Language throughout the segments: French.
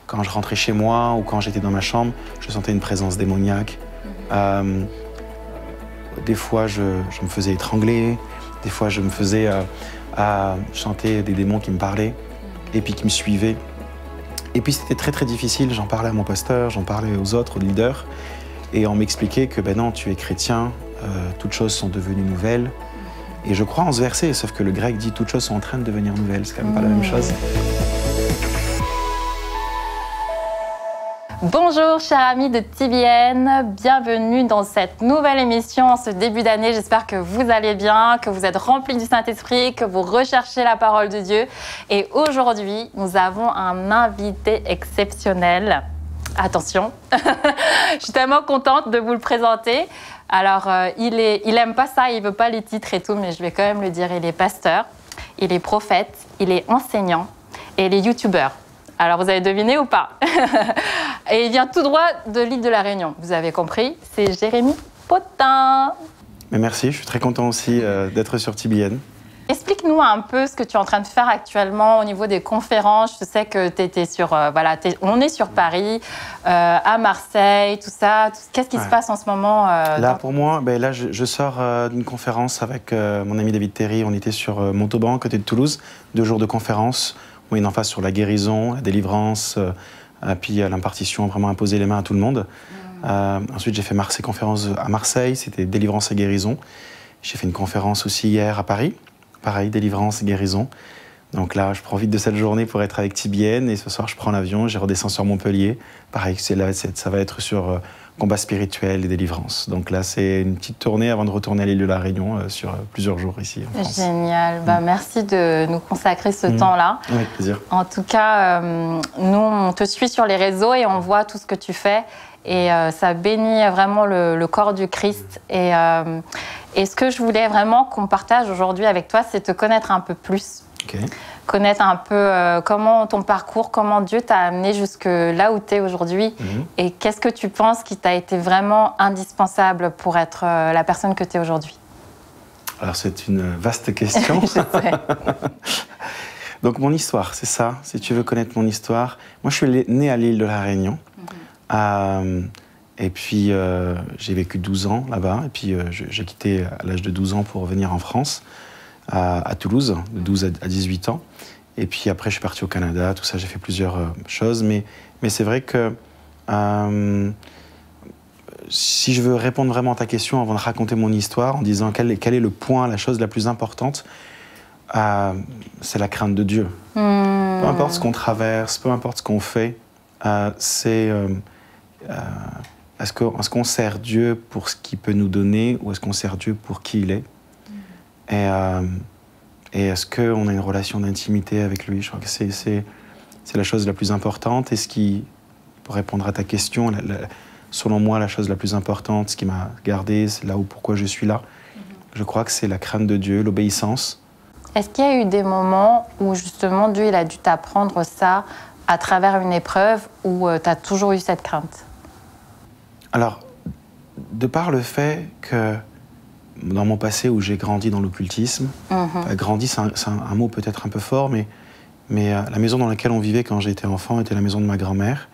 Quand je rentrais chez moi ou quand j'étais dans ma chambre, je sentais une présence démoniaque. Des fois, je me faisais étrangler. Des fois, je me faisais chanter des démons qui me parlaient et puis qui me suivaient. Et puis, c'était très, très difficile. J'en parlais à mon pasteur, j'en parlais aux autres, aux leaders. Et on m'expliquait que, ben non, tu es chrétien, toutes choses sont devenues nouvelles. Et je crois en ce verset, sauf que le grec dit toutes choses sont en train de devenir nouvelles. C'est quand même pas la même chose. Bonjour chers amis de TBN, bienvenue dans cette nouvelle émission en ce début d'année. J'espère que vous allez bien, que vous êtes remplis du Saint-Esprit, que vous recherchez la parole de Dieu. Et aujourd'hui, nous avons un invité exceptionnel. Attention, je suis tellement contente de vous le présenter. Alors, il aime pas ça, il veut pas les titres et tout, mais je vais quand même le dire. Il est pasteur, il est prophète, il est enseignant et il est youtubeur. Alors, vous avez deviné ou pas? Et il vient tout droit de l'île de la Réunion. Vous avez compris, c'est Jérémy Potin. Mais merci, je suis très content aussi d'être sur TBN. Explique-nous un peu ce que tu es en train de faire actuellement au niveau des conférences. Je sais que tu étais sur... on est sur Paris, à Marseille, tout ça. Qu'est-ce qui se passe en ce moment Là, pour moi, là, je sors d'une conférence avec mon ami David Terry. On était sur Montauban, à côté de Toulouse. 2 jours de conférence. Où une emphase sur la guérison, la délivrance, puis l'impartition, vraiment imposer les mains à tout le monde. Ensuite, j'ai fait conférence à Marseille, c'était délivrance et guérison. J'ai fait une conférence aussi hier à Paris, pareil, délivrance et guérison. Donc là, je profite de cette journée pour être avec TBN et ce soir, je prends l'avion, je redescends sur Montpellier. Pareil, ça va être sur combat spirituel et délivrance. Donc là, c'est une petite tournée avant de retourner à l'île de la Réunion sur plusieurs jours ici en France. Génial. Merci de nous consacrer ce temps-là. Avec plaisir. En tout cas, nous, on te suit sur les réseaux et on voit tout ce que tu fais. Et ça bénit vraiment le corps du Christ. Et ce que je voulais vraiment qu'on partage aujourd'hui avec toi, c'est te connaître un peu plus. Okay. Connaître un peu comment ton parcours, comment Dieu t'a amené jusque là où tu es aujourd'hui. Et qu'est-ce que tu penses qui t'a été vraiment indispensable pour être la personne que tu es aujourd'hui? Alors, c'est une vaste question. Je sais. Donc, mon histoire, c'est ça. Si tu veux connaître mon histoire, moi, je suis né à l'île de la Réunion. Et puis, j'ai vécu 12 ans là-bas. Et puis, j'ai quitté à l'âge de 12 ans pour venir en France, à Toulouse, de 12 à 18 ans. Et puis après, je suis parti au Canada, tout ça, j'ai fait plusieurs choses. Mais c'est vrai que si je veux répondre vraiment à ta question avant de raconter mon histoire, en disant quel est le point, la chose la plus importante, c'est la crainte de Dieu. Peu importe ce qu'on traverse, peu importe ce qu'on fait, est-ce qu'on sert Dieu pour ce qu'il peut nous donner ou est-ce qu'on sert Dieu pour qui il est? Et est-ce qu'on a une relation d'intimité avec lui? Je crois que c'est la chose la plus importante. Et ce qui, pour répondre à ta question, selon moi, la chose la plus importante, ce qui m'a gardé, c'est là où pourquoi je suis là. Je crois que c'est la crainte de Dieu, l'obéissance. Est-ce qu'il y a eu des moments où justement Dieu il a dû t'apprendre ça à travers une épreuve où tu as toujours eu cette crainte? Alors, de par le fait que dans mon passé où j'ai grandi dans l'occultisme, grandi c'est un mot peut-être un peu fort, mais la maison dans laquelle on vivait quand j'étais enfant était la maison de ma grand-mère,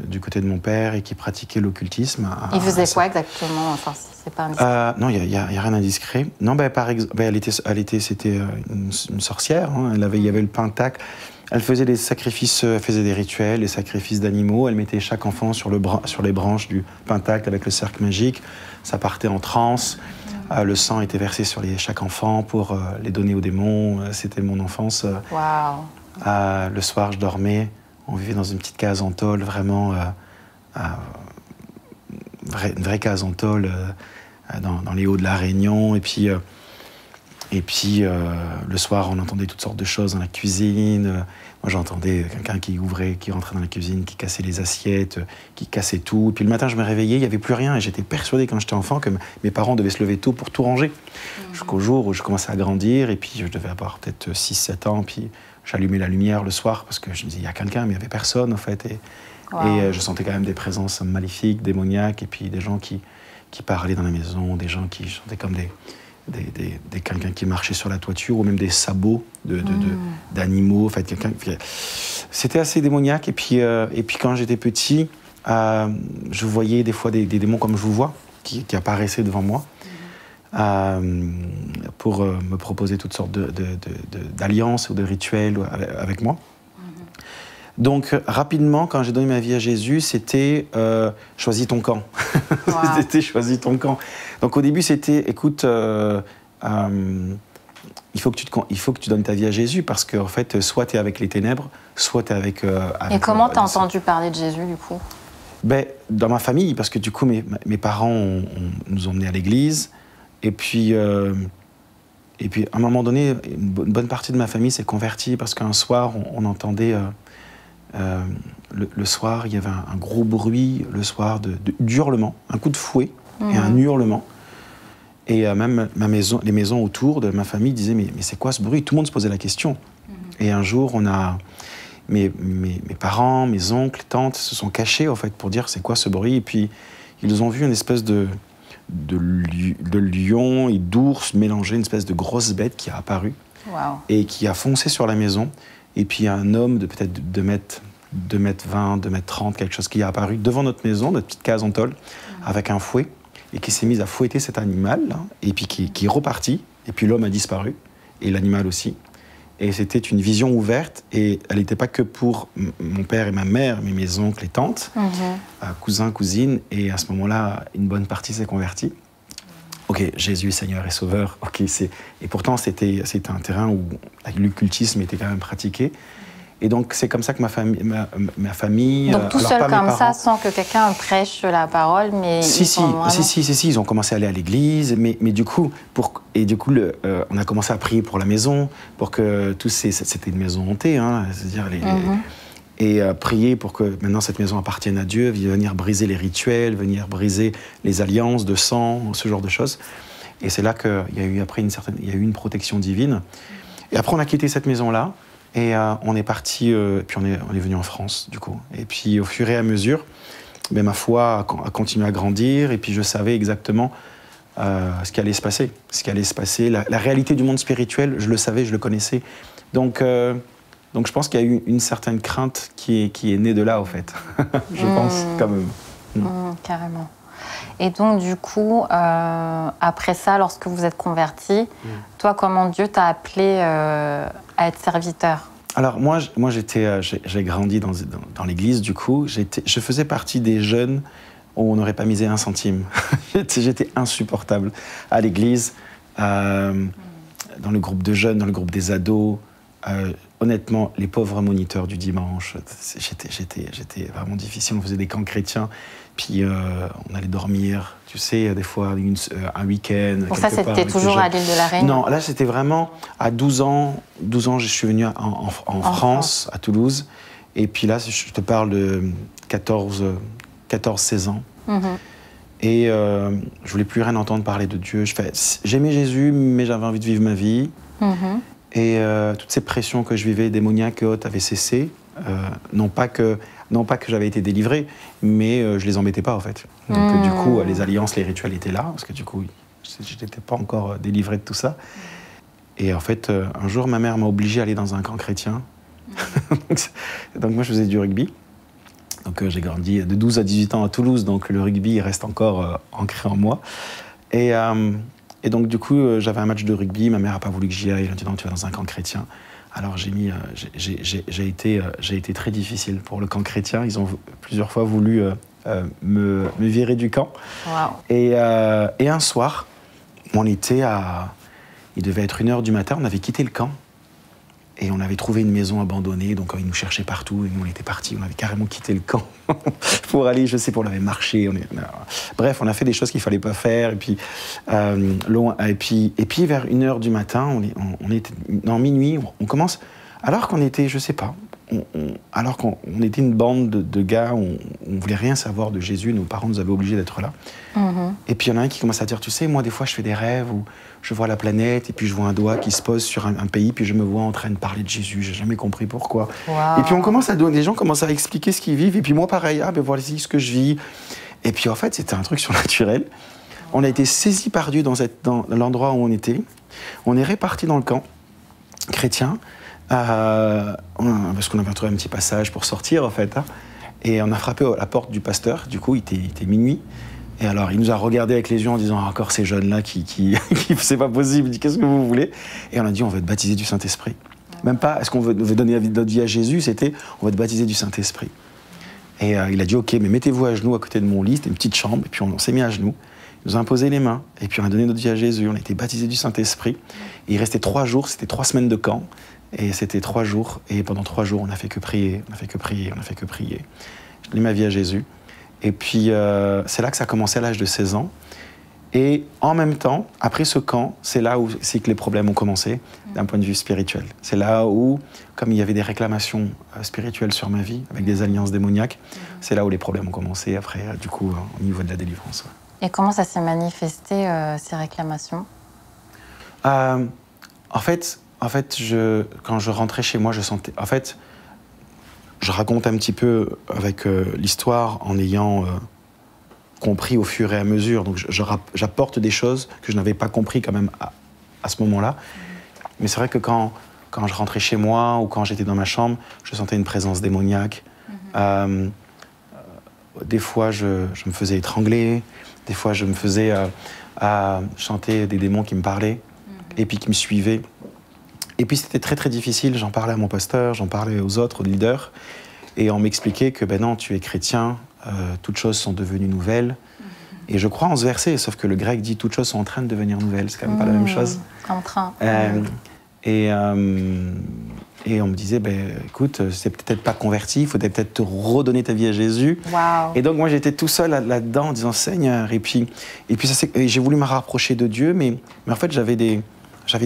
du côté de mon père, et qui pratiquait l'occultisme. Il faisait quoi exactement? Enfin, c'est pas indiscret. Non, il y a rien d'indiscret. Non, par exemple, c'était une sorcière. Hein, il y avait le pentacle. Elle faisait des sacrifices, elle faisait des rituels, des sacrifices d'animaux. Elle mettait chaque enfant sur les branches du pentacle avec le cercle magique. Ça partait en transe. Le sang était versé sur chaque enfant pour les donner aux démons. C'était mon enfance. Wow. Le soir, je dormais. On vivait dans une petite case en tôle, vraiment une vraie case en tôle dans les hauts de la Réunion. Et puis, le soir, on entendait toutes sortes de choses dans la cuisine. Moi, j'entendais quelqu'un qui rentrait dans la cuisine, qui cassait les assiettes, qui cassait tout. Et puis le matin, je me réveillais, il n'y avait plus rien. Et j'étais persuadé, quand j'étais enfant, que mes parents devaient se lever tôt pour tout ranger. Jusqu'au jour où je commençais à grandir. Et puis, je devais avoir peut-être 6-7 ans. Puis, j'allumais la lumière le soir parce que je me disais, il y a quelqu'un, mais il n'y avait personne, en fait. Et je sentais quand même des présences maléfiques, démoniaques. Et puis, des gens qui parlaient dans la maison, des gens qui chantaient comme quelqu'un qui marchait sur la toiture, ou même des sabots d'animaux. En fait, c'était assez démoniaque. Et puis quand j'étais petit, je voyais des fois des démons comme je vous vois, qui apparaissaient devant moi, pour me proposer toutes sortes d'alliances ou de rituels avec moi. Donc, rapidement, quand j'ai donné ma vie à Jésus, c'était choisis ton camp. Wow. C'était choisis ton camp. Donc, au début, c'était, écoute, il faut que tu donnes ta vie à Jésus, parce qu'en fait, soit tu es avec les ténèbres, soit tu es avec... Et comment tu as entendu parler de Jésus, du coup? Ben, dans ma famille, parce que du coup, mes parents nous ont emmenés à l'église. Et puis, à un moment donné, une bonne partie de ma famille s'est convertie, parce qu'un soir, on entendait... le soir, il y avait un gros bruit, le soir, d'hurlement, un coup de fouet et un hurlement. Et même les maisons autour de ma famille disaient, mais c'est quoi ce bruit? Tout le monde se posait la question. Et un jour, on a... Mes parents, mes oncles, tantes se sont cachés, en fait, pour dire c'est quoi ce bruit. Et puis, ils ont vu une espèce de lion et d'ours mélangés, une espèce de grosse bête qui a apparu. Wow. Et qui a foncé sur la maison. Et puis, il y a un homme de peut-être 2 mètres 20, 2 mètres 30, quelque chose qui est apparu devant notre maison, notre petite case en tôle, avec un fouet, et qui s'est mis à fouetter cet animal, là, et puis qui est reparti. Et puis, l'homme a disparu, et l'animal aussi. Et c'était une vision ouverte, et elle n'était pas que pour mon père et ma mère, mais mes oncles et tantes, cousins, cousines, et à ce moment-là, une bonne partie s'est convertie. Ok, Jésus, Seigneur et Sauveur, ok, et pourtant c'était un terrain où l'occultisme était quand même pratiqué. Et donc c'est comme ça que ma famille... Donc tout seul comme ça, sans que quelqu'un prêche la parole, mais... Si, ils ont commencé à aller à l'église, mais du coup, on a commencé à prier pour la maison, pour que c'était une maison hantée, hein, c'est-à-dire et prier pour que maintenant cette maison appartienne à Dieu, venir briser les rituels, venir briser les alliances de sang, ce genre de choses. Et c'est là qu'il y a eu après une protection divine. Et après on a quitté cette maison-là, et on est parti, puis on est venu en France, du coup. Et puis au fur et à mesure, ma foi a continué à grandir, et puis je savais exactement ce qui allait se passer. La réalité du monde spirituel, je le savais, je le connaissais. Donc je pense qu'il y a eu une certaine crainte qui est née de là, en fait. Je pense, quand même. Carrément. Et donc, du coup, après ça, lorsque vous êtes converti, toi, comment Dieu t'a appelé à être serviteur? Alors, moi j'ai grandi dans l'église, du coup. Je faisais partie des jeunes où on n'aurait pas misé un centime. J'étais insupportable à l'église, dans le groupe de jeunes, dans le groupe des ados. Honnêtement, les pauvres moniteurs du dimanche, j'étais vraiment difficile. On faisait des camps chrétiens, puis on allait dormir, tu sais, des fois un week-end. Pour ça, c'était toujours à l'île de la Réunion? Non, là, c'était vraiment à 12 ans. 12 ans, je suis venu en France, à Toulouse. Et puis là, je te parle de 14-16 ans. Et je voulais plus rien entendre parler de Dieu. J'aimais Jésus, mais j'avais envie de vivre ma vie. Et toutes ces pressions que je vivais, démoniaques et autres, avaient cessé. Non pas que j'avais été délivré, mais je les embêtais pas, en fait. Donc du coup, les alliances, les rituels étaient là, parce que du coup, je n'étais pas encore délivré de tout ça. Et en fait, un jour, ma mère m'a obligé à aller dans un camp chrétien. Donc moi, je faisais du rugby. Donc j'ai grandi de 12 à 18 ans à Toulouse, donc le rugby il reste encore ancré en moi. Et donc, du coup, j'avais un match de rugby, ma mère n'a pas voulu que j'y aille, elle a dit non, tu vas dans un camp chrétien. Alors, j'ai été très difficile pour le camp chrétien. Ils ont plusieurs fois voulu me virer du camp. Wow. Et un soir, il devait être 1h du matin, on avait quitté le camp. Et on avait trouvé une maison abandonnée, donc ils nous cherchaient partout, et nous on était partis, on avait carrément quitté le camp pour aller, je sais pas, on avait marché, bref, on a fait des choses qu'il fallait pas faire, et puis loin, et puis vers 1h du matin, on était, non, minuit, on commence, alors qu'on était, je sais pas, alors qu'on était une bande de gars, on voulait rien savoir de Jésus, nos parents nous avaient obligés d'être là. Et puis il y en a un qui commence à dire, tu sais, moi des fois je fais des rêves où je vois la planète et puis je vois un doigt qui se pose sur un pays, puis je me vois en train de parler de Jésus, j'ai jamais compris pourquoi. Wow. Et puis les gens commencent à expliquer ce qu'ils vivent, et puis moi pareil, voici ce que je vis. Et puis en fait c'était un truc surnaturel. on a été saisis par Dieu dans l'endroit où on était. On est répartis dans le camp chrétien, parce qu'on avait trouvé un petit passage pour sortir, en fait. Hein, et on a frappé à la porte du pasteur. Du coup, il était minuit. Et alors, il nous a regardé avec les yeux en disant « Encore ces jeunes-là qui c'est pas possible. Il dit, qu'est-ce que vous voulez ?» Et on a dit « On veut être baptisé du Saint-Esprit. » Même pas « Est-ce qu'on veut donner notre vie à Jésus ?» C'était « On va être baptisé du Saint-Esprit. » Et il a dit « Ok, mais mettez-vous à genoux à côté de mon lit. » C'était une petite chambre. Et puis, on s'est mis à genoux. Il nous a imposé les mains. Et puis, on a donné notre vie à Jésus. On a été baptisé du Saint-Esprit. Et il restait 3 jours. C'était 3 semaines de camp. Et c'était 3 jours. Et pendant 3 jours, on n'a fait que prier. On n'a fait que prier. On n'a fait que prier. J'ai donné ma vie à Jésus. Et puis, c'est là que ça a commencé à l'âge de 16 ans. Et en même temps, après ce camp, c'est là où c'est que les problèmes ont commencé, d'un point de vue spirituel. C'est là où, comme il y avait des réclamations spirituelles sur ma vie, avec des alliances démoniaques, c'est là où les problèmes ont commencé, après, du coup, au niveau de la délivrance. Ouais. Et comment ça s'est manifesté, ces réclamations? En fait, quand je rentrais chez moi, je sentais... En fait, je raconte un petit peu avec l'histoire en ayant compris au fur et à mesure. Donc j'apporte des choses que je n'avais pas compris quand même à ce moment-là. Mais c'est vrai que quand je rentrais chez moi ou quand j'étais dans ma chambre, je sentais une présence démoniaque. Des fois, je me faisais étrangler. Des fois, je me faisais chanter des démons qui me parlaient et puis qui me suivaient. Et puis c'était très très difficile, j'en parlais à mon pasteur, j'en parlais aux autres, aux leaders, et on m'expliquait que ben non, tu es chrétien, toutes choses sont devenues nouvelles. Et je crois en ce verset, sauf que le grec dit toutes choses sont en train de devenir nouvelles, c'est quand même pas la même chose. En train. Et on me disait, ben, écoute, c'est peut-être pas converti, il faudrait peut-être te redonner ta vie à Jésus. Wow. Et donc moi j'étais tout seul là-dedans en disant Seigneur, et puis j'ai voulu me rapprocher de Dieu, mais en fait j'avais des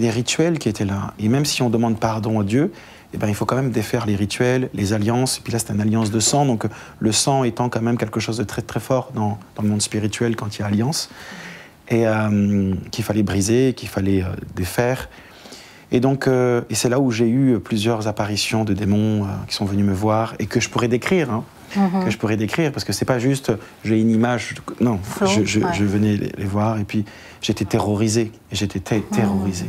rituels qui étaient là. Et même si on demande pardon à Dieu, eh ben, il faut quand même défaire les rituels, les alliances. Et puis là, c'est une alliance de sang. Donc le sang étant quand même quelque chose de très très fort dans le monde spirituel quand il y a alliance. Et qu'il fallait briser, qu'il fallait défaire. Et donc, et c'est là où j'ai eu plusieurs apparitions de démons qui sont venus me voir et que je pourrais décrire. Hein. Que je pourrais décrire, parce que c'est pas juste j'ai une image, non, je venais les voir et puis j'étais terrorisé, terrorisé.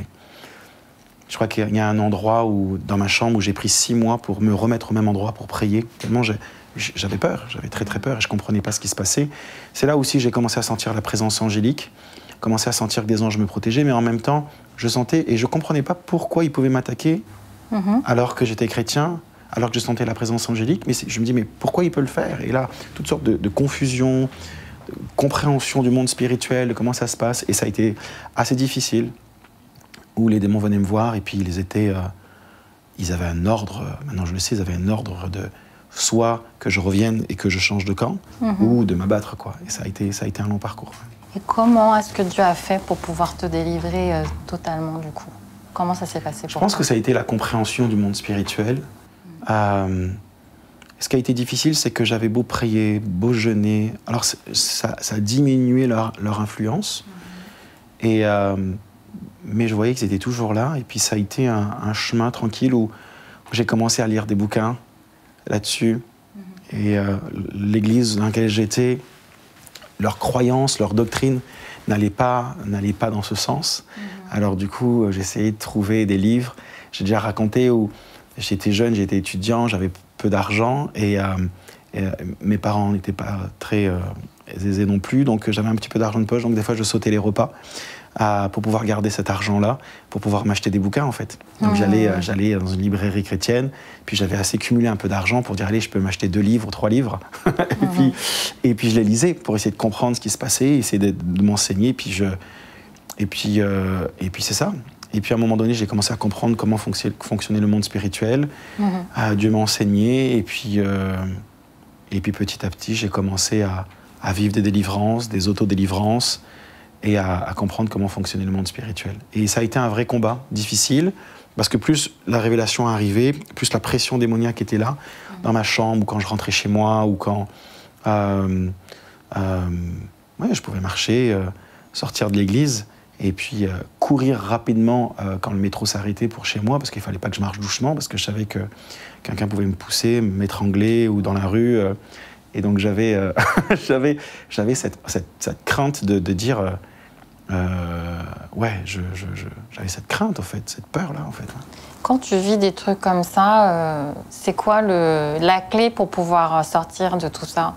Je crois qu'il y a un endroit dans ma chambre où j'ai pris 6 mois pour me remettre au même endroit pour prier, tellement j'avais peur, j'avais très très peur et je comprenais pas ce qui se passait. C'est là aussi j'ai commencé à sentir la présence angélique, commencé à sentir que des anges me protégeaient, mais en même temps je sentais et je comprenais pas pourquoi ils pouvaient m'attaquer alors que j'étais chrétien, alors que je sentais la présence angélique, mais je me dis, mais pourquoi il peut le faire? Et là, toutes sortes de confusion, de compréhension du monde spirituel, de comment ça se passe, et ça a été assez difficile, où les démons venaient me voir, et puis ils avaient un ordre, maintenant je le sais, ils avaient un ordre de soit que je revienne et que je change de camp, ou de m'abattre, quoi. Et ça a été un long parcours. Et comment est-ce que Dieu a fait pour pouvoir te délivrer totalement, du coup? Comment ça s'est passé pour toi? Je pense que ça a été la compréhension du monde spirituel. Ce qui a été difficile, c'est que j'avais beau prier, beau jeûner, alors ça a diminué leur influence, mais je voyais qu'ils étaient toujours là, et puis ça a été un chemin tranquille où j'ai commencé à lire des bouquins là-dessus, et l'église dans laquelle j'étais, leurs croyances, leur doctrine n'allait pas dans ce sens. Alors du coup, j'ai essayé de trouver des livres. J'ai déjà raconté où j'étais jeune, j'étais étudiant, j'avais peu d'argent et mes parents n'étaient pas très aisés non plus, donc j'avais un petit peu d'argent de poche, donc des fois je sautais les repas pour pouvoir garder cet argent-là, pour pouvoir m'acheter des bouquins en fait. Donc j'allais dans une librairie chrétienne, puis j'avais assez cumulé un peu d'argent pour dire allez, je peux m'acheter 2 livres ou 3 livres, et puis je les lisais pour essayer de comprendre ce qui se passait, essayer de m'enseigner, et puis c'est ça. Et puis à un moment donné, j'ai commencé à comprendre comment fonctionnait le monde spirituel. Dieu m'a enseigné, et puis petit à petit, j'ai commencé à vivre des délivrances, des autodélivrances, et à comprendre comment fonctionnait le monde spirituel. Et ça a été un vrai combat, difficile, parce que plus la révélation arrivait, plus la pression démoniaque était là, dans ma chambre, ou quand je rentrais chez moi, ou quand je pouvais marcher, sortir de l'église, et puis courir rapidement quand le métro s'arrêtait pour chez moi, parce qu'il ne fallait pas que je marche doucement, parce que je savais que quelqu'un pouvait me pousser, m'étrangler, ou dans la rue. Et donc j'avais cette crainte de dire ouais, j'avais cette crainte, en fait, cette peur-là, en fait. Quand tu vis des trucs comme ça, c'est quoi la clé pour pouvoir sortir de tout ça?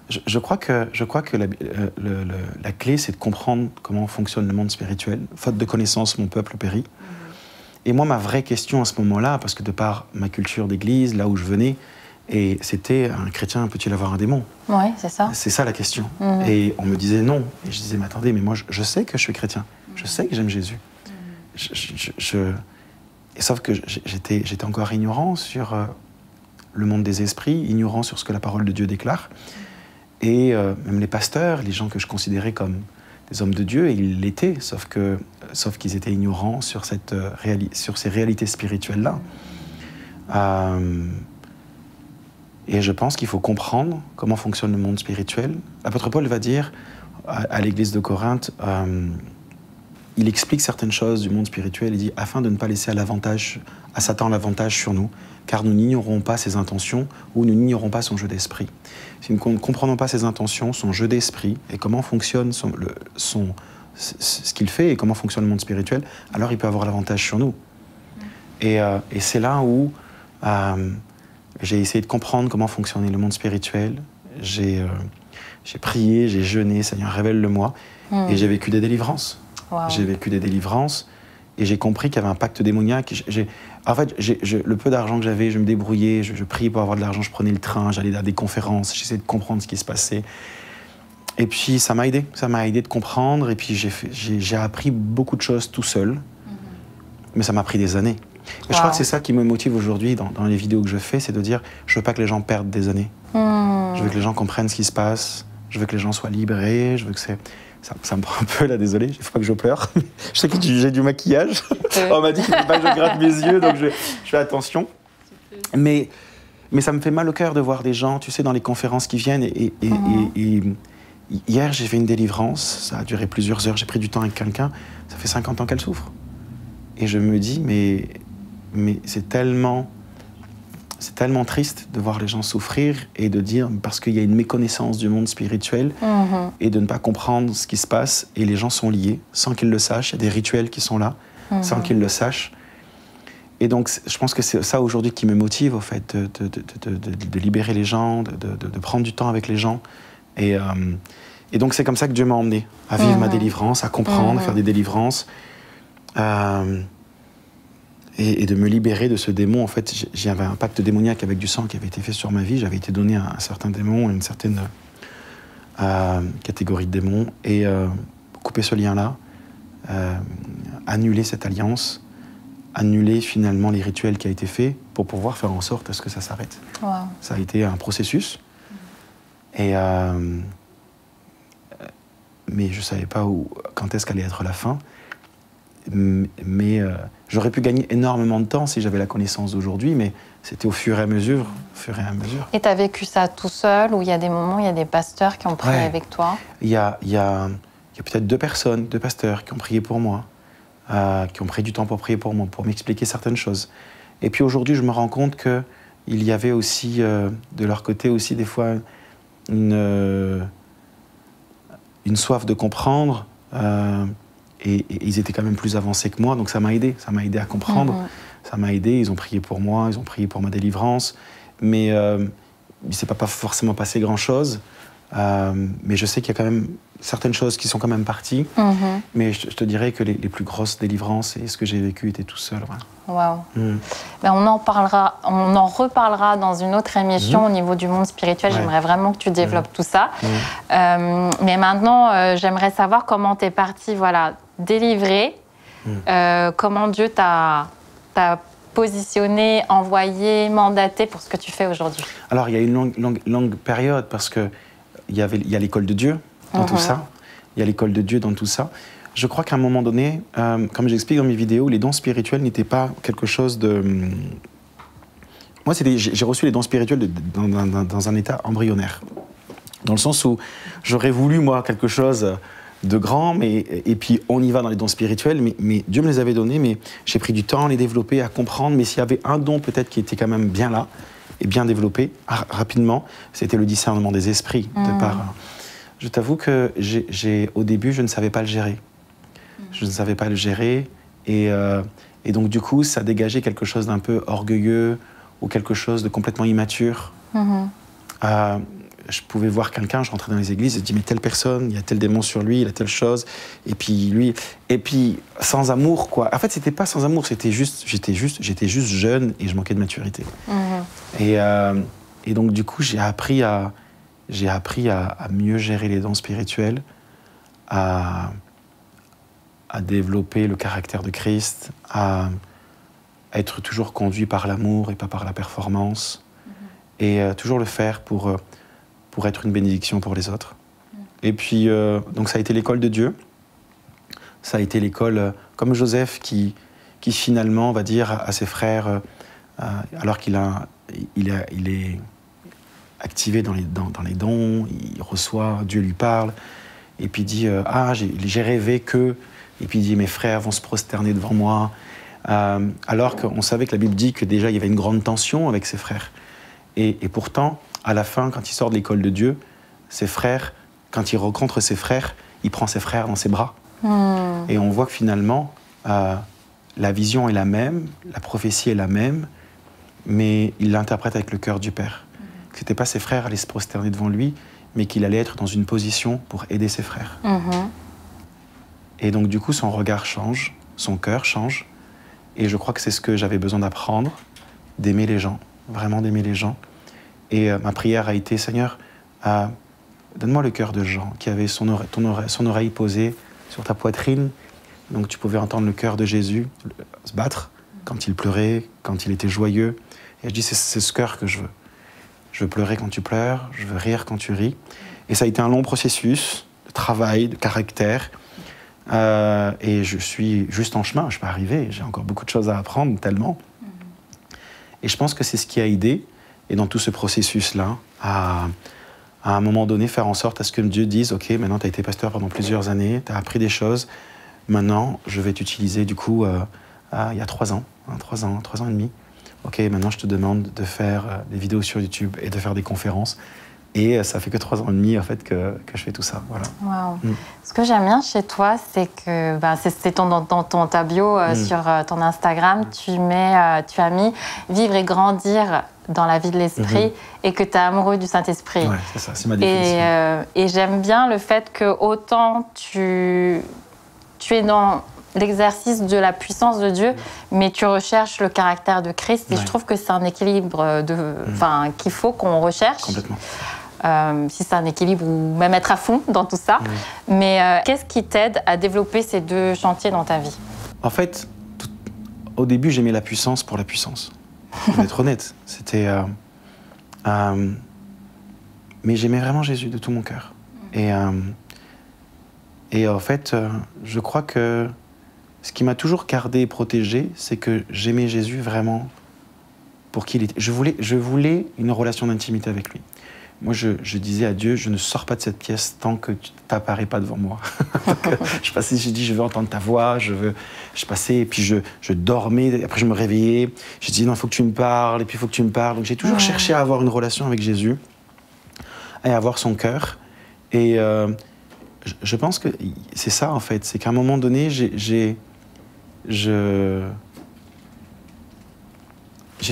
Je crois que la clé, c'est de comprendre comment fonctionne le monde spirituel. Faute de connaissance, mon peuple périt. Et moi, ma vraie question à ce moment-là, parce que de par ma culture d'église, là où je venais, et c'était un chrétien, peut-il avoir un démon? Oui, c'est ça. C'est ça la question. Et on me disait non. Et je disais, mais attendez, mais moi, je sais que je suis chrétien. Je sais que j'aime Jésus. Et sauf que j'étais encore ignorant sur le monde des esprits, ignorant sur ce que la parole de Dieu déclare. Et même les pasteurs, les gens que je considérais comme des hommes de Dieu, ils l'étaient, sauf qu'ils étaient ignorants sur ces réalités spirituelles-là. Et je pense qu'il faut comprendre comment fonctionne le monde spirituel. L'apôtre Paul va dire à l'église de Corinthe, il explique certaines choses du monde spirituel, il dit « afin de ne pas laisser à Satan l'avantage sur nous, car nous n'ignorons pas ses intentions ou nous n'ignorons pas son jeu d'esprit. Si nous ne comprenons pas ses intentions, son jeu d'esprit et comment fonctionne ce qu'il fait et comment fonctionne le monde spirituel, alors il peut avoir l'avantage sur nous. » Et c'est là où j'ai essayé de comprendre comment fonctionnait le monde spirituel. J'ai prié, j'ai jeûné, Seigneur, révèle-le-moi. Et j'ai vécu des délivrances. Wow. J'ai vécu des délivrances et j'ai compris qu'il y avait un pacte démoniaque. En fait, le peu d'argent que j'avais, je me débrouillais, je priais pour avoir de l'argent, je prenais le train, j'allais à des conférences, j'essayais de comprendre ce qui se passait. Et puis ça m'a aidé de comprendre. Et puis j'ai appris beaucoup de choses tout seul, mais ça m'a pris des années. Et je crois que c'est ça qui me motive aujourd'hui dans les vidéos que je fais, c'est de dire, je veux pas que les gens perdent des années. Je veux que les gens comprennent ce qui se passe, je veux que les gens soient libérés, je veux que ça me prend un peu là, désolé, il faut pas que je pleure. Je sais que j'ai du maquillage. On m'a dit qu'il ne faut pas que je gratte mes yeux, donc je fais attention. Mais ça me fait mal au cœur de voir des gens, tu sais, dans les conférences qui viennent. Et hier, j'ai fait une délivrance, ça a duré plusieurs heures, j'ai pris du temps avec quelqu'un, ça fait 50 ans qu'elle souffre. Et je me dis, mais c'est tellement triste de voir les gens souffrir et de dire, parce qu'il y a une méconnaissance du monde spirituel et de ne pas comprendre ce qui se passe, et les gens sont liés sans qu'ils le sachent. Il y a des rituels qui sont là sans qu'ils le sachent. Et donc, je pense que c'est ça aujourd'hui qui me motive, au fait, de libérer les gens, de prendre du temps avec les gens. Et donc, c'est comme ça que Dieu m'a emmené à vivre ma délivrance, à comprendre, à faire des délivrances. Et de me libérer de ce démon. En fait, j'avais un pacte démoniaque avec du sang qui avait été fait sur ma vie. J'avais été donné à un certain démon, à une certaine catégorie de démons. Et couper ce lien-là, annuler cette alliance, annuler finalement les rituels qui a été fait pour pouvoir faire en sorte à ce que ça s'arrête. Wow. Ça a été un processus. Et mais je ne savais pas quand est-ce qu'allait être la fin. Mais j'aurais pu gagner énormément de temps si j'avais la connaissance d'aujourd'hui, mais c'était au fur et à mesure. Et tu as vécu ça tout seul, ou il y a des moments, il y a des pasteurs qui ont prié avec toi? Il y a peut-être deux pasteurs qui ont prié pour moi, qui ont pris du temps pour prier pour moi, pour m'expliquer certaines choses. Et puis aujourd'hui, je me rends compte qu'il y avait aussi, de leur côté aussi, des fois, une soif de comprendre. Et ils étaient quand même plus avancés que moi, donc ça m'a aidé à comprendre. Ça m'a aidé, ils ont prié pour moi, ils ont prié pour ma délivrance. Mais il ne s'est pas forcément passé grand-chose. Mais je sais qu'il y a quand même certaines choses qui sont quand même parties. Mais je te dirais que les plus grosses délivrances et ce que j'ai vécu étaient tout seul. Waouh. Ben, on en reparlera dans une autre émission au niveau du monde spirituel. J'aimerais vraiment que tu développes tout ça. Mais maintenant, j'aimerais savoir comment tu es parti, délivrer, comment Dieu t'a positionné, envoyé, mandaté pour ce que tu fais aujourd'hui. Alors, il y a une longue période parce que il y a l'école de Dieu dans tout ça. Il y a l'école de Dieu dans tout ça. Je crois qu'à un moment donné, comme j'explique dans mes vidéos, les dons spirituels n'étaient pas quelque chose de... Moi, j'ai reçu les dons spirituels dans un état embryonnaire. Dans le sens où j'aurais voulu, moi, quelque chose de grand, et puis on y va dans les dons spirituels, mais Dieu me les avait donnés, mais j'ai pris du temps à les développer, à comprendre. Mais s'il y avait un don peut-être qui était quand même bien là, et bien développé, rapidement, c'était le discernement des esprits, de par Je t'avoue que au début, je ne savais pas le gérer. Je ne savais pas le gérer. Et donc, du coup, ça dégageait quelque chose d'un peu orgueilleux ou quelque chose de complètement immature. Je pouvais voir quelqu'un, je rentrais dans les églises et je dis mais telle personne, il y a tel démon sur lui, il a telle chose, et puis lui, et puis sans amour quoi. En fait, c'était pas sans amour, j'étais juste jeune et je manquais de maturité. Et donc du coup, j'ai appris à mieux gérer les dons spirituels, à développer le caractère de Christ, à être toujours conduit par l'amour et pas par la performance, et toujours le faire pour être une bénédiction pour les autres. Et puis, donc ça a été l'école de Dieu. Ça a été l'école, comme Joseph, qui finalement va dire à ses frères, alors qu'il est activé dans les dons, il reçoit, Dieu lui parle, et puis il dit j'ai rêvé que, et puis il dit mes frères vont se prosterner devant moi, alors qu'on savait que la Bible dit que déjà il y avait une grande tension avec ses frères. Et pourtant, à la fin, quand il sort de l'école de Dieu, ses frères, quand il rencontre ses frères, il prend ses frères dans ses bras. Et on voit que finalement, la vision est la même, la prophétie est la même, mais il l'interprète avec le cœur du Père. Que ce n'était pas ses frères allaient se prosterner devant lui, mais qu'il allait être dans une position pour aider ses frères. Et donc du coup, son regard change, son cœur change, et je crois que c'est ce que j'avais besoin d'apprendre, d'aimer les gens, vraiment d'aimer les gens. Et ma prière a été, Seigneur, donne-moi le cœur de Jean, qui avait son oreille posée sur ta poitrine. Donc tu pouvais entendre le cœur de Jésus se battre quand il pleurait, quand il était joyeux. Et je dis, c'est ce cœur que je veux. Je veux pleurer quand tu pleures, je veux rire quand tu ris. Et ça a été un long processus de travail, de caractère. Et je suis juste en chemin, je suis pas arrivé. J'ai encore beaucoup de choses à apprendre, tellement. Et je pense que c'est ce qui a aidé. Et dans tout ce processus-là, à un moment donné, faire en sorte à ce que Dieu dise « Ok, maintenant tu as été pasteur pendant plusieurs années, tu as appris des choses, maintenant je vais t'utiliser du coup, il y a 3 ans, 3 ans et demi. Ok, maintenant je te demande de faire des vidéos sur YouTube et de faire des conférences. » Et ça fait que 3 ans et demi en fait que je fais tout ça. Voilà. Wow. Ce que j'aime bien chez toi, c'est que c'est dans ta bio sur ton Instagram, tu as mis « Vivre et grandir dans la vie de l'esprit » et que tu es amoureux du Saint-Esprit. Ouais, c'est ça, c'est ma définition. Et j'aime bien le fait que autant tu es dans l'exercice de la puissance de Dieu, mais tu recherches le caractère de Christ. Et je trouve que c'est un équilibre qu'il faut qu'on recherche. Complètement. Si c'est un équilibre ou même être à fond dans tout ça. Mais qu'est-ce qui t'aide à développer ces 2 chantiers dans ta vie? En fait, au début, j'aimais la puissance pour la puissance. Je vais être honnête. C'était... mais j'aimais vraiment Jésus de tout mon cœur. Et en fait, je crois que ce qui m'a toujours gardé et protégé, c'est que j'aimais Jésus vraiment pour qui il était. Je voulais une relation d'intimité avec lui. Moi, je disais à Dieu, je ne sors pas de cette pièce tant que tu t'apparais pas devant moi. Je passais, j'ai dit, je veux entendre ta voix, je passais, et puis je dormais, après je me réveillais, je disais, non, il faut que tu me parles, et puis il faut que tu me parles. Donc j'ai toujours cherché à avoir une relation avec Jésus, et à avoir son cœur. Et je pense que c'est ça, en fait, c'est qu'à un moment donné, j'ai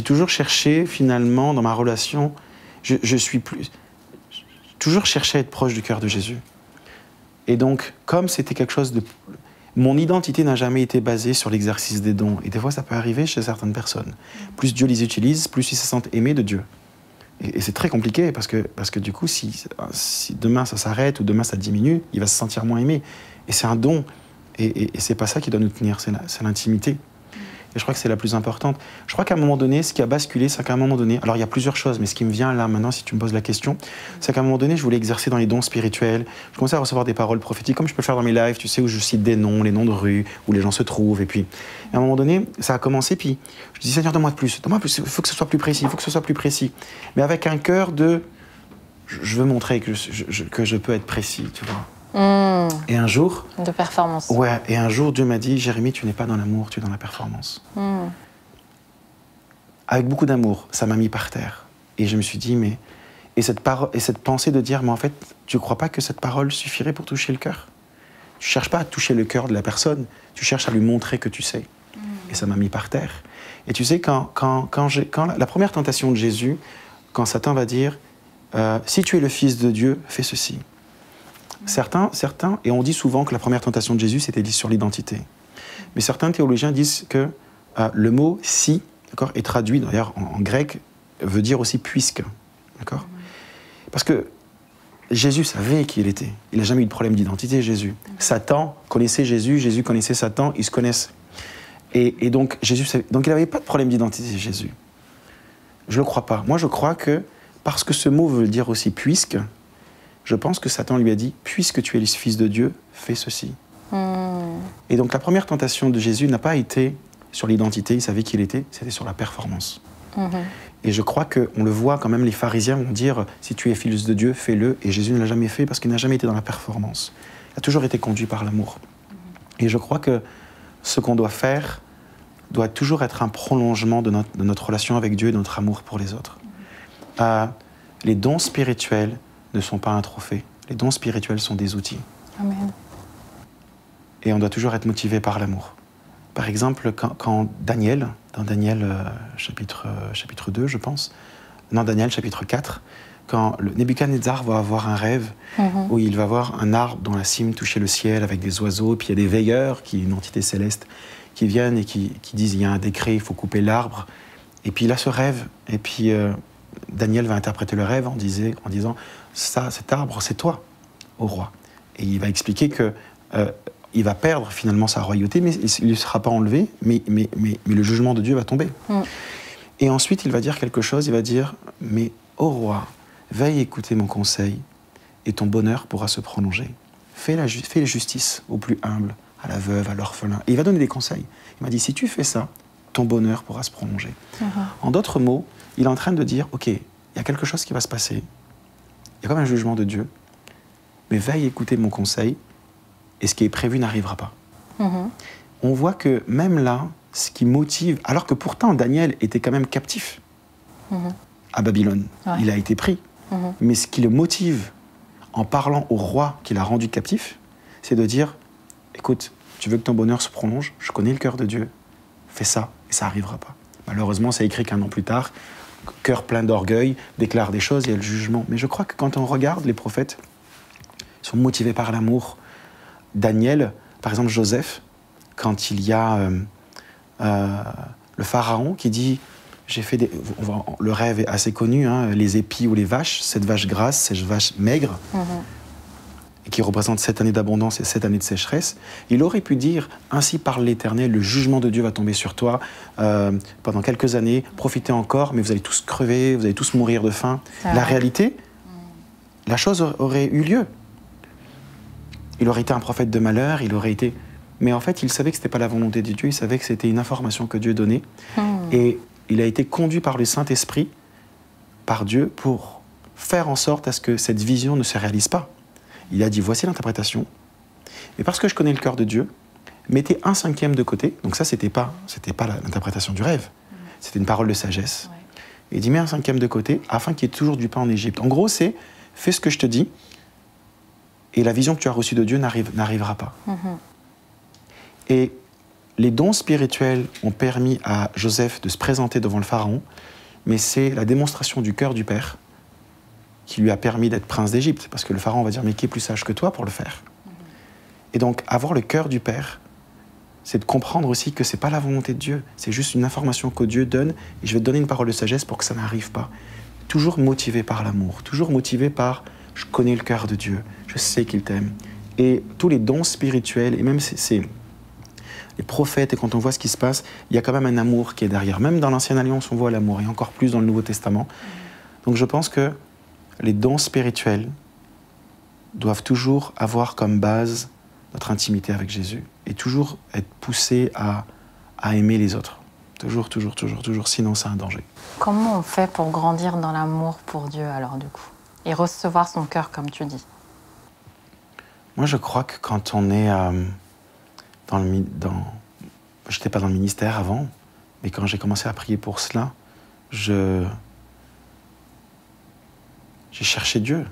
toujours cherché, finalement, dans ma relation, toujours cherché à être proche du cœur de Jésus. Et donc, comme c'était quelque chose de... Mon identité n'a jamais été basée sur l'exercice des dons. Et des fois, ça peut arriver chez certaines personnes. Plus Dieu les utilise, plus ils se sentent aimés de Dieu. Et c'est très compliqué, parce que du coup, si demain ça s'arrête ou demain ça diminue, il va se sentir moins aimé. Et c'est un don. Et c'est pas ça qui doit nous tenir, c'est l'intimité. Et je crois que c'est la plus importante. Je crois qu'à un moment donné, ce qui a basculé, c'est qu'à un moment donné... Alors, il y a plusieurs choses, mais ce qui me vient là, maintenant, si tu me poses la question, c'est qu'à un moment donné, je voulais exercer dans les dons spirituels. Je commençais à recevoir des paroles prophétiques, comme je peux le faire dans mes lives, tu sais, où je cite des noms, les noms de rues, où les gens se trouvent. Et puis, à un moment donné, ça a commencé, puis je dis, Seigneur, donne-moi plus, il faut que ce soit plus précis, il faut que ce soit plus précis. Mais avec un cœur de... Je veux montrer que je peux être précis, tu vois. Et un jour... De performance. Ouais, et un jour, Dieu m'a dit, Jérémie, tu n'es pas dans l'amour, tu es dans la performance. Avec beaucoup d'amour, ça m'a mis par terre. Et je me suis dit, mais... Et cette pensée de dire, mais en fait, tu ne crois pas que cette parole suffirait pour toucher le cœur? Tu ne cherches pas à toucher le cœur de la personne, tu cherches à lui montrer que tu sais. Et ça m'a mis par terre. Et tu sais, quand la première tentation de Jésus, quand Satan va dire, si tu es le Fils de Dieu, fais ceci. Certains, et on dit souvent que la première tentation de Jésus, c'était sur l'identité. Mais certains théologiens disent que le mot « si » est traduit, d'ailleurs en grec, veut dire aussi « puisque ». Parce que Jésus savait qui il était. Il n'a jamais eu de problème d'identité, Jésus. Satan connaissait Jésus, Jésus connaissait Satan, ils se connaissent. Et donc, Jésus savait, donc il n'avait pas de problème d'identité, Jésus. Je ne le crois pas. Moi, je crois que, parce que ce mot veut dire aussi « puisque », je pense que Satan lui a dit « puisque tu es le Fils de Dieu, fais ceci ». Et donc, la première tentation de Jésus n'a pas été sur l'identité, il savait qui il était, c'était sur la performance. Et je crois qu'on le voit quand même, les pharisiens vont dire « si tu es fils de Dieu, fais-le ». Et Jésus ne l'a jamais fait parce qu'il n'a jamais été dans la performance. Il a toujours été conduit par l'amour. Et je crois que ce qu'on doit faire doit toujours être un prolongement de notre relation avec Dieu et de notre amour pour les autres. Les dons spirituels ne sont pas un trophée. Les dons spirituels sont des outils. Amen. Et on doit toujours être motivé par l'amour. Par exemple, quand Daniel, dans Daniel chapitre 2, je pense, non, Daniel chapitre 4, quand Nebuchadnezzar va avoir un rêve où il va voir un arbre dont la cime touchait le ciel avec des oiseaux, puis il y a des veilleurs, qui est une entité céleste, qui viennent et qui disent il y a un décret, il faut couper l'arbre. Et puis il a ce rêve, et puis Daniel va interpréter le rêve en disant cet arbre, c'est toi, ô roi. Et il va expliquer que il va perdre finalement sa royauté, mais il ne sera pas enlevé, mais le jugement de Dieu va tomber. Et ensuite, il va dire quelque chose, il va dire « Mais, ô roi, veille écouter mon conseil, et ton bonheur pourra se prolonger. Fais la justice aux plus humbles, à la veuve, à l'orphelin. » Et il va donner des conseils. Il m'a dit « Si tu fais ça, ton bonheur pourra se prolonger. » En d'autres mots, il est en train de dire « Ok, il y a quelque chose qui va se passer, il y a comme un jugement de Dieu, mais veille écouter mon conseil, et ce qui est prévu n'arrivera pas. » On voit que même là, ce qui motive, alors que pourtant Daniel était quand même captif à Babylone, il a été pris, mais ce qui le motive en parlant au roi qui l'a rendu captif, c'est de dire, écoute, tu veux que ton bonheur se prolonge, je connais le cœur de Dieu, fais ça, et ça n'arrivera pas. Malheureusement, c'est écrit qu'un an plus tard, cœur plein d'orgueil, déclare des choses, il y a le jugement. Mais je crois que quand on regarde les prophètes, ils sont motivés par l'amour. Daniel, par exemple Joseph, quand il y a le pharaon qui dit, le rêve est assez connu, hein, les épis ou les vaches, cette vache grasse, cette vache maigre, et qui représente 7 années d'abondance et 7 années de sécheresse, il aurait pu dire, ainsi parle l'Éternel, le jugement de Dieu va tomber sur toi pendant quelques années, profitez encore, mais vous allez tous crever, vous allez tous mourir de faim. La réalité, la chose aurait eu lieu. Il aurait été un prophète de malheur, il aurait été... Mais en fait, il savait que ce n'était pas la volonté de Dieu, il savait que c'était une information que Dieu donnait. Et il a été conduit par le Saint-Esprit, par Dieu, pour faire en sorte à ce que cette vision ne se réalise pas. Il a dit, voici l'interprétation. Mais parce que je connais le cœur de Dieu, mettez 1/5 de côté. Donc ça, c'était pas l'interprétation du rêve. C'était une parole de sagesse. Et il dit, mets 1/5 de côté, afin qu'il y ait toujours du pain en Égypte. En gros, c'est, fais ce que je te dis, et la vision que tu as reçue de Dieu n'arrivera pas. Et les dons spirituels ont permis à Joseph de se présenter devant le pharaon, mais c'est la démonstration du cœur du Père qui lui a permis d'être prince d'Égypte, parce que le pharaon va dire, mais qui est plus sage que toi pour le faire? Et donc, avoir le cœur du Père, c'est de comprendre aussi que ce n'est pas la volonté de Dieu, c'est juste une information que Dieu donne, et je vais te donner une parole de sagesse pour que ça n'arrive pas. Toujours motivé par l'amour, toujours motivé par, je connais le cœur de Dieu, je sais qu'il t'aime. Et tous les dons spirituels, et même les prophètes, et quand on voit ce qui se passe, il y a quand même un amour qui est derrière. Même dans l'Ancienne Alliance, on voit l'amour, et encore plus dans le Nouveau Testament. Donc je pense que les dons spirituels doivent toujours avoir comme base notre intimité avec Jésus, et toujours être poussés à aimer les autres. Toujours, toujours, toujours, toujours, sinon c'est un danger. Comment on fait pour grandir dans l'amour pour Dieu, alors, du coup, et recevoir son cœur, comme tu dis? Moi, je crois que quand on est je n'étais pas dans le ministère avant, mais quand j'ai commencé à prier pour cela, je j'ai cherché Dieu.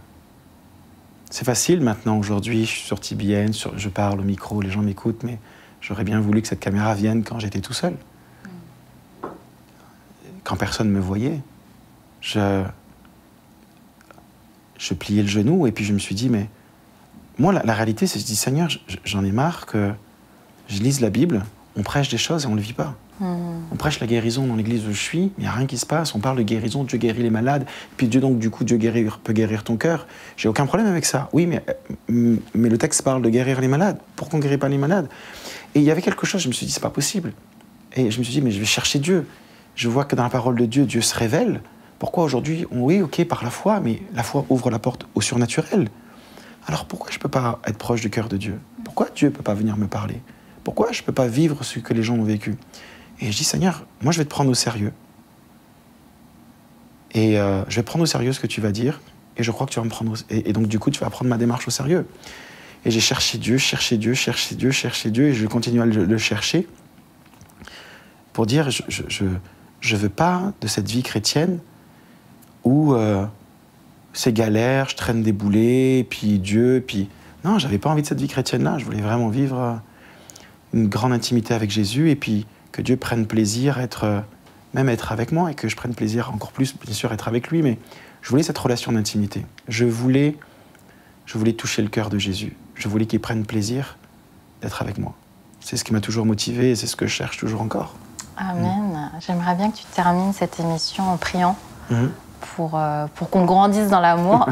C'est facile maintenant, aujourd'hui, je suis sur TBN, je parle au micro, les gens m'écoutent, mais j'aurais bien voulu que cette caméra vienne quand j'étais tout seul. Quand personne ne me voyait, je pliais le genou et puis je me suis dit, mais moi, la réalité, c'est que je dis, Seigneur, j'en ai marre que je lise la Bible, on prêche des choses et on ne le vit pas. On prêche la guérison dans l'église où je suis, mais il n'y a rien qui se passe. On parle de guérison, Dieu guérit les malades, puis Dieu, donc, du coup, Dieu peut guérir ton cœur. J'ai aucun problème avec ça. Oui, mais le texte parle de guérir les malades. Pourquoi on ne guérit pas les malades? Et il y avait quelque chose, je me suis dit, c'est pas possible. Et je me suis dit, mais je vais chercher Dieu. Je vois que dans la parole de Dieu, Dieu se révèle. Pourquoi aujourd'hui, oui, ok, par la foi, mais la foi ouvre la porte au surnaturel. Alors pourquoi je ne peux pas être proche du cœur de Dieu? Pourquoi Dieu ne peut pas venir me parler? Pourquoi je ne peux pas vivre ce que les gens ont vécu? Et je dis, Seigneur, moi je vais te prendre au sérieux. Et je vais prendre au sérieux ce que tu vas dire, et je crois que tu vas me prendre et donc du coup, tu vas prendre ma démarche au sérieux. Et j'ai cherché Dieu, cherché Dieu, cherché Dieu, cherché Dieu, et je continue à le chercher pour dire, je veux pas de cette vie chrétienne où c'est galère, je traîne des boulets, puis Dieu, puis... Non, j'avais pas envie de cette vie chrétienne-là, je voulais vraiment vivre une grande intimité avec Jésus, et puis que Dieu prenne plaisir même être avec moi, et que je prenne plaisir encore plus, bien sûr, être avec lui, mais je voulais cette relation d'intimité. Je voulais toucher le cœur de Jésus. Je voulais qu'il prenne plaisir d'être avec moi. C'est ce qui m'a toujours motivé, et c'est ce que je cherche toujours encore. Amen. J'aimerais bien que tu termines cette émission en priant pour qu'on grandisse dans l'amour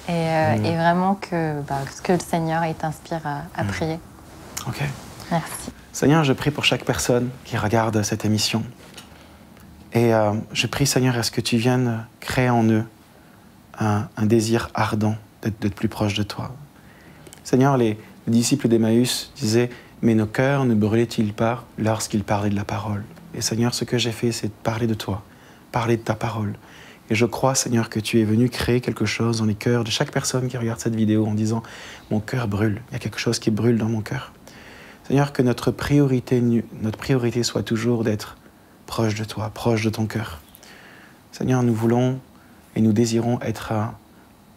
et vraiment que le Seigneur t'inspire à prier. Ok. Merci. Seigneur, je prie pour chaque personne qui regarde cette émission. Et je prie, Seigneur, à ce que tu viennes créer en eux un désir ardent d'être plus proche de toi. Seigneur, les disciples d'Emmaüs disaient « Mais nos cœurs ne brûlaient-ils pas lorsqu'ils parlaient de la parole ?» Et Seigneur, ce que j'ai fait, c'est de parler de toi, parler de ta parole. Et je crois, Seigneur, que tu es venu créer quelque chose dans les cœurs de chaque personne qui regarde cette vidéo en disant « Mon cœur brûle, il y a quelque chose qui brûle dans mon cœur. » Seigneur, que notre priorité soit toujours d'être proche de toi, proche de ton cœur. Seigneur, nous voulons et nous désirons être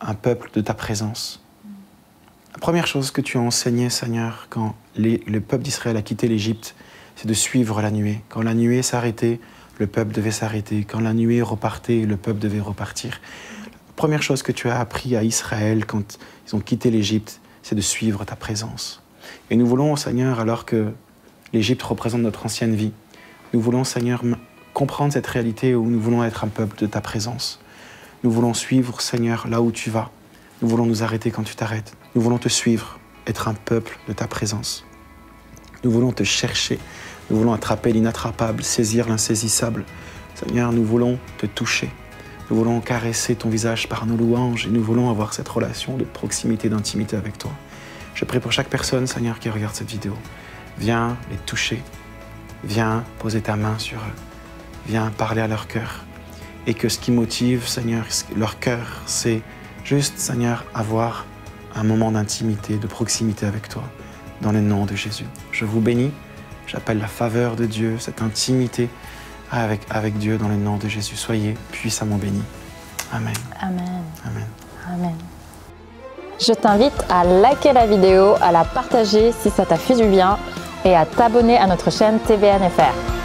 un peuple de ta présence. La première chose que tu as enseignée, Seigneur, quand le peuple d'Israël a quitté l'Égypte, c'est de suivre la nuée. Quand la nuée s'arrêtait, le peuple devait s'arrêter. Quand la nuée repartait, le peuple devait repartir. La première chose que tu as appris à Israël quand ils ont quitté l'Égypte, c'est de suivre ta présence. Et nous voulons, Seigneur, alors que l'Égypte représente notre ancienne vie, nous voulons, Seigneur, comprendre cette réalité où nous voulons être un peuple de ta présence. Nous voulons suivre, Seigneur, là où tu vas. Nous voulons nous arrêter quand tu t'arrêtes. Nous voulons te suivre, être un peuple de ta présence. Nous voulons te chercher. Nous voulons attraper l'inattrapable, saisir l'insaisissable. Seigneur, nous voulons te toucher. Nous voulons caresser ton visage par nos louanges et nous voulons avoir cette relation de proximité, d'intimité avec toi. Je prie pour chaque personne, Seigneur, qui regarde cette vidéo. Viens les toucher. Viens poser ta main sur eux. Viens parler à leur cœur. Et que ce qui motive, Seigneur, leur cœur, c'est juste, Seigneur, avoir un moment d'intimité, de proximité avec toi, dans le nom de Jésus. Je vous bénis. J'appelle la faveur de Dieu, cette intimité avec Dieu dans le nom de Jésus. Soyez puissamment bénis. Amen. Amen. Amen. Amen. Je t'invite à liker la vidéo, à la partager si ça t'a fait du bien et à t'abonner à notre chaîne TBN FR.